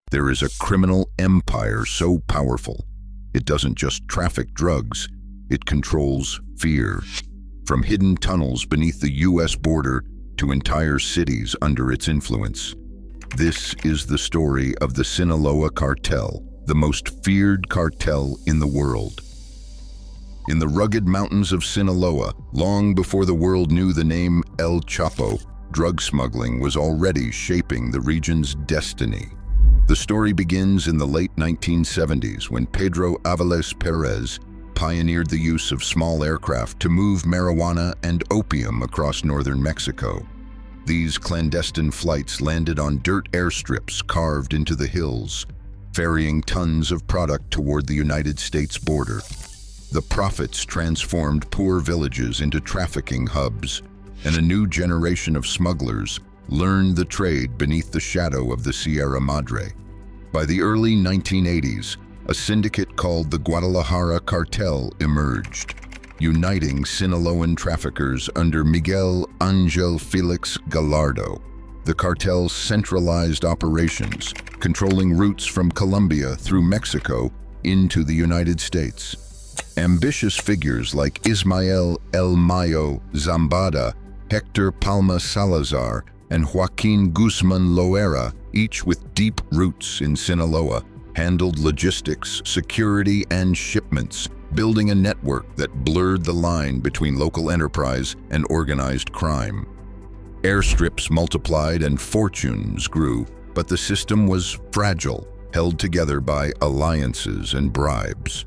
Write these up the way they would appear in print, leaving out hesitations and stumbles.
There is a criminal empire so powerful, it doesn't just traffic drugs, it controls fear. From hidden tunnels beneath the U.S. border to entire cities under its influence. This is the story of the Sinaloa Cartel, the most feared cartel in the world. In the rugged mountains of Sinaloa, long before the world knew the name El Chapo, drug smuggling was already shaping the region's destiny. The story begins in the late 1970s when Pedro Aviles Perez pioneered the use of small aircraft to move marijuana and opium across northern Mexico. These clandestine flights landed on dirt airstrips carved into the hills, ferrying tons of product toward the United States border. The profits transformed poor villages into trafficking hubs, and a new generation of smugglers learned the trade beneath the shadow of the Sierra Madre. By the early 1980s, a syndicate called the Guadalajara Cartel emerged, uniting Sinaloan traffickers under Miguel Angel Felix Gallardo. The cartel's centralized operations, controlling routes from Colombia through Mexico into the United States. Ambitious figures like Ismael El Mayo Zambada, Hector Palma Salazar, and Joaquin Guzman Loera, each with deep roots in Sinaloa, handled logistics, security, and shipments, building a network that blurred the line between local enterprise and organized crime. Airstrips multiplied and fortunes grew, but the system was fragile, held together by alliances and bribes.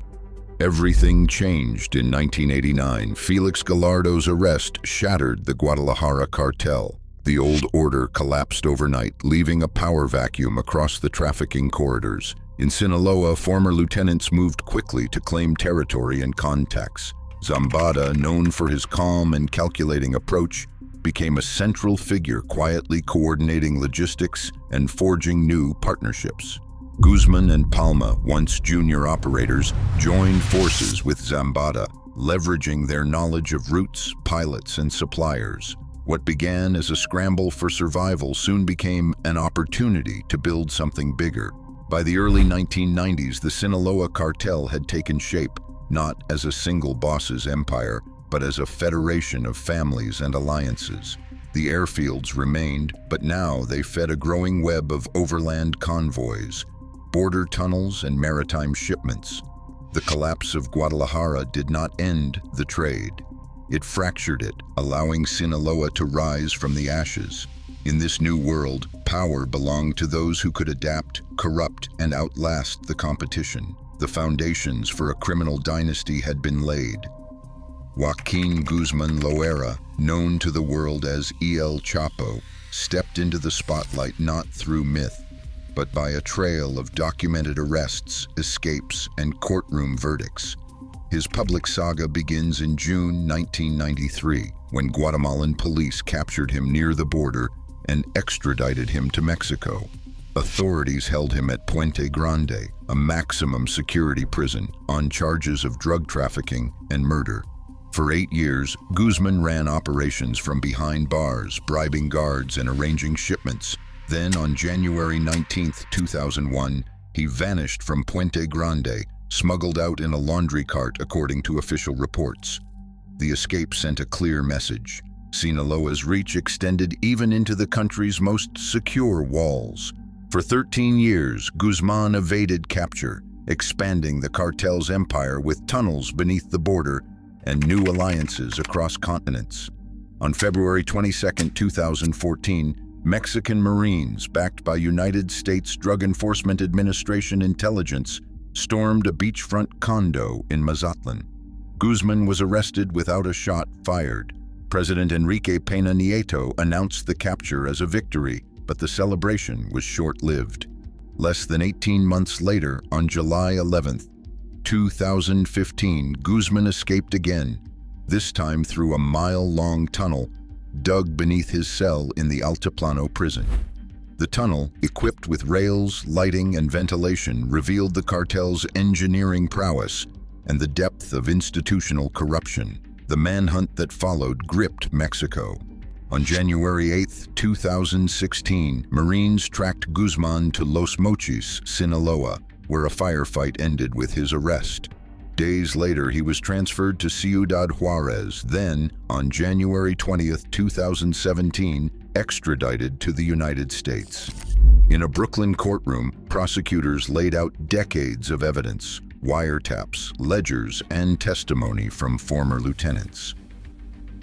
Everything changed in 1989. Felix Gallardo's arrest shattered the Guadalajara Cartel. The old order collapsed overnight, leaving a power vacuum across the trafficking corridors. In Sinaloa, former lieutenants moved quickly to claim territory and contacts. Zambada, known for his calm and calculating approach, became a central figure, quietly coordinating logistics and forging new partnerships. Guzman and Palma, once junior operators, joined forces with Zambada, leveraging their knowledge of routes, pilots, and suppliers. What began as a scramble for survival soon became an opportunity to build something bigger. By the early 1990s, the Sinaloa Cartel had taken shape, not as a single boss's empire, but as a federation of families and alliances. The airfields remained, but now they fed a growing web of overland convoys, border tunnels, and maritime shipments. The collapse of Guadalajara did not end the trade. It fractured it, allowing Sinaloa to rise from the ashes. In this new world, power belonged to those who could adapt, corrupt, and outlast the competition. The foundations for a criminal dynasty had been laid. Joaquin Guzman Loera, known to the world as El Chapo, stepped into the spotlight not through myth, but by a trail of documented arrests, escapes, and courtroom verdicts. His public saga begins in June 1993, when Guatemalan police captured him near the border and extradited him to Mexico. Authorities held him at Puente Grande, a maximum security prison, on charges of drug trafficking and murder. For 8 years, Guzman ran operations from behind bars, bribing guards and arranging shipments. Then, on January 19, 2001, he vanished from Puente Grande, smuggled out in a laundry cart according to official reports. The escape sent a clear message. Sinaloa's reach extended even into the country's most secure walls. For 13 years, Guzman evaded capture, expanding the cartel's empire with tunnels beneath the border and new alliances across continents. On February 22, 2014, Mexican Marines, backed by United States Drug Enforcement Administration intelligence, stormed a beachfront condo in Mazatlan. Guzman was arrested without a shot fired. President Enrique Peña Nieto announced the capture as a victory, but the celebration was short-lived. Less than 18 months later, on July 11, 2015, Guzman escaped again, this time through a mile-long tunnel dug beneath his cell in the Altiplano prison. The tunnel, equipped with rails, lighting, and ventilation, revealed the cartel's engineering prowess and the depth of institutional corruption. The manhunt that followed gripped Mexico. On January 8, 2016, Marines tracked Guzman to Los Mochis, Sinaloa, where a firefight ended with his arrest. Days later, he was transferred to Ciudad Juarez, then, on January 20, 2017, extradited to the United States. In a Brooklyn courtroom, prosecutors laid out decades of evidence, wiretaps, ledgers, and testimony from former lieutenants.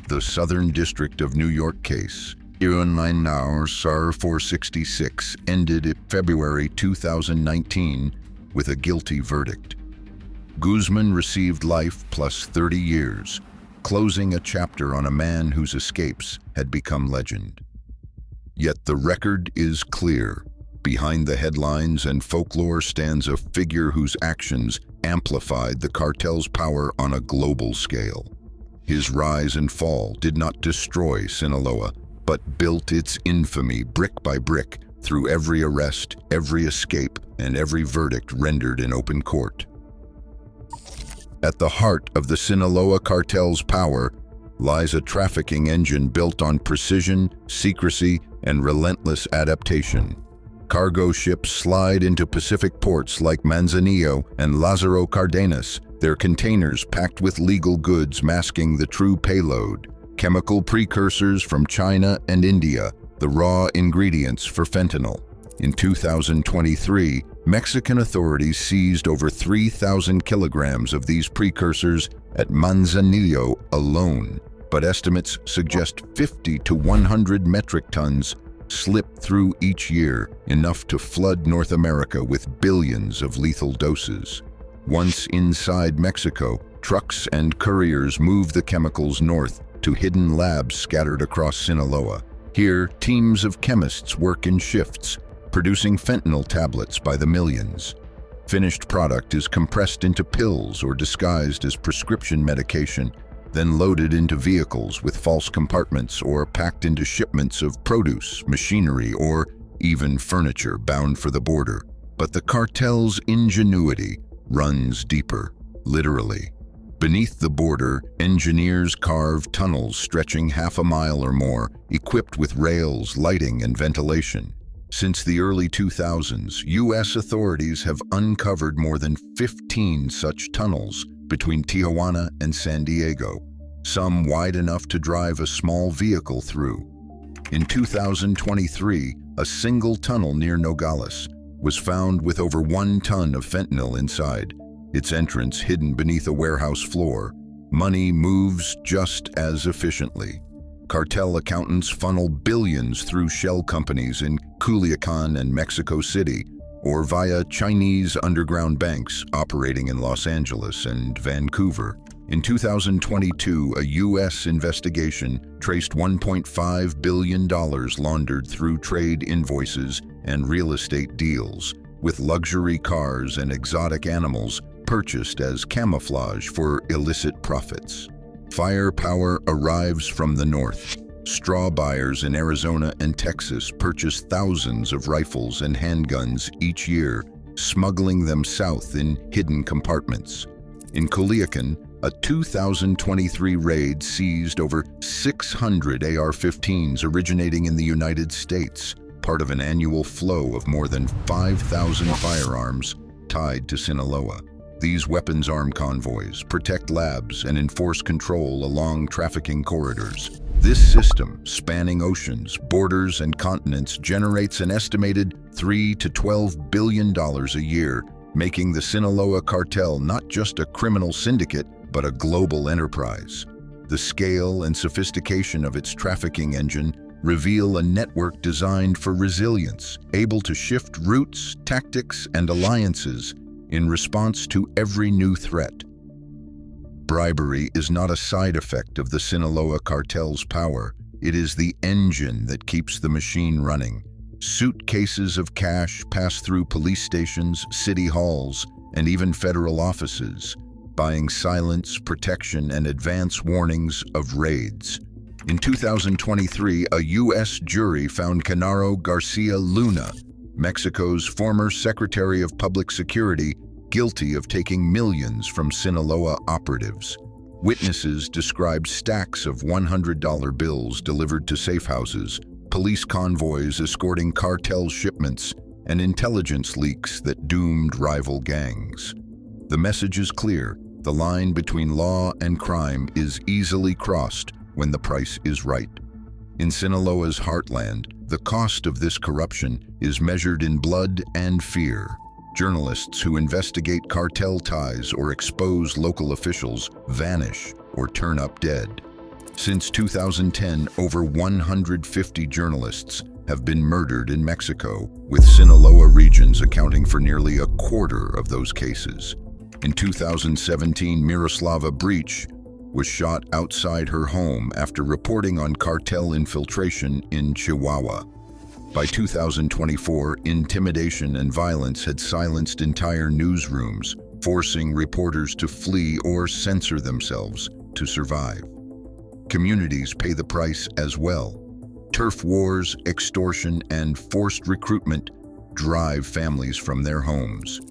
The Southern District of New York case, Ironline SAR 466, ended in February 2019 with a guilty verdict. Guzman received life plus 30 years, closing a chapter on a man whose escapes had become legend. Yet the record is clear. Behind the headlines and folklore stands a figure whose actions amplified the cartel's power on a global scale. His rise and fall did not destroy Sinaloa, but built its infamy brick by brick through every arrest, every escape, and every verdict rendered in open court. At the heart of the Sinaloa Cartel's power lies a trafficking engine built on precision, secrecy, and relentless adaptation. Cargo ships slide into Pacific ports like Manzanillo and Lázaro Cárdenas, their containers packed with legal goods masking the true payload, chemical precursors from China and India, the raw ingredients for fentanyl. In 2023, Mexican authorities seized over 3,000 kilograms of these precursors at Manzanillo alone, but estimates suggest 50 to 100 metric tons slip through each year, enough to flood North America with billions of lethal doses. Once inside Mexico, trucks and couriers move the chemicals north to hidden labs scattered across Sinaloa. Here, teams of chemists work in shifts, producing fentanyl tablets by the millions. Finished product is compressed into pills or disguised as prescription medication, then loaded into vehicles with false compartments or packed into shipments of produce, machinery, or even furniture bound for the border. But the cartel's ingenuity runs deeper, literally. Beneath the border, engineers carve tunnels stretching half a mile or more, equipped with rails, lighting, and ventilation. Since the early 2000s, U.S. authorities have uncovered more than 15 such tunnels between Tijuana and San Diego, some wide enough to drive a small vehicle through. In 2023, a single tunnel near Nogales was found with over 1 ton of fentanyl inside, its entrance hidden beneath a warehouse floor. Money moves just as efficiently. Cartel accountants funnel billions through shell companies in Culiacan and Mexico City, or via Chinese underground banks operating in Los Angeles and Vancouver. In 2022, a U.S. investigation traced $1.5 billion laundered through trade invoices and real estate deals, with luxury cars and exotic animals purchased as camouflage for illicit profits. Firepower arrives from the north. Straw buyers in Arizona and Texas purchase thousands of rifles and handguns each year, smuggling them south in hidden compartments. In Culiacan, a 2023 raid seized over 600 AR-15s originating in the United States, part of an annual flow of more than 5,000 firearms tied to Sinaloa. These weapons-armed convoys protect labs and enforce control along trafficking corridors. This system, spanning oceans, borders, and continents, generates an estimated $3 to $12 billion a year, making the Sinaloa Cartel not just a criminal syndicate, but a global enterprise. The scale and sophistication of its trafficking engine reveal a network designed for resilience, able to shift routes, tactics, and alliances in response to every new threat. Bribery is not a side effect of the Sinaloa Cartel's power. It is the engine that keeps the machine running. Suitcases of cash pass through police stations, city halls, and even federal offices, buying silence, protection, and advance warnings of raids. In 2023, a U.S. jury found Genaro Garcia Luna, Mexico's former Secretary of Public Security, guilty of taking millions from Sinaloa operatives. Witnesses described stacks of $100 bills delivered to safe houses, police convoys escorting cartel shipments, and intelligence leaks that doomed rival gangs. The message is clear: the line between law and crime is easily crossed when the price is right. In Sinaloa's heartland, the cost of this corruption is measured in blood and fear. Journalists who investigate cartel ties or expose local officials vanish or turn up dead. Since 2010, over 150 journalists have been murdered in Mexico, with Sinaloa regions accounting for nearly a quarter of those cases. In 2017, Miroslava Breach was shot outside her home after reporting on cartel infiltration in Chihuahua. By 2024, intimidation and violence had silenced entire newsrooms, forcing reporters to flee or censor themselves to survive. Communities pay the price as well. Turf wars, extortion, and forced recruitment drive families from their homes.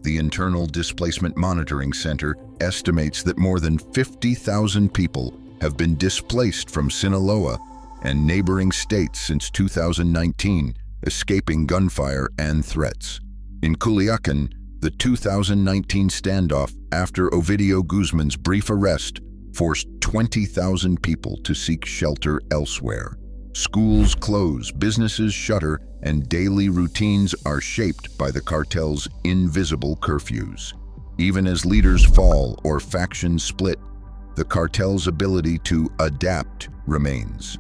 The Internal Displacement Monitoring Center estimates that more than 50,000 people have been displaced from Sinaloa and neighboring states since 2019, escaping gunfire and threats. In Culiacan, the 2019 standoff after Ovidio Guzman's brief arrest forced 20,000 people to seek shelter elsewhere. Schools close, businesses shutter, and daily routines are shaped by the cartel's invisible curfews. Even as leaders fall or factions split, the cartel's ability to adapt remains.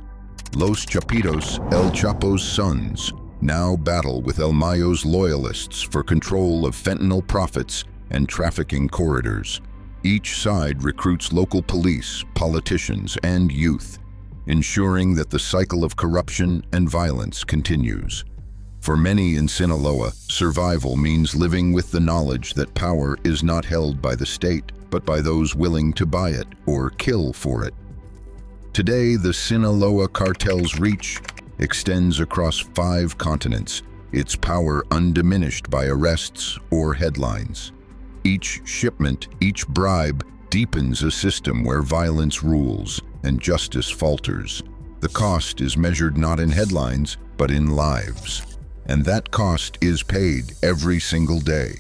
Los Chapitos, El Chapo's sons, now battle with El Mayo's loyalists for control of fentanyl profits and trafficking corridors. Each side recruits local police, politicians, and youth, ensuring that the cycle of corruption and violence continues. For many in Sinaloa, survival means living with the knowledge that power is not held by the state, but by those willing to buy it or kill for it. Today, the Sinaloa Cartel's reach extends across 5 continents, its power undiminished by arrests or headlines. Each shipment, each bribe, deepens a system where violence rules and justice falters. The cost is measured not in headlines, but in lives. And that cost is paid every single day.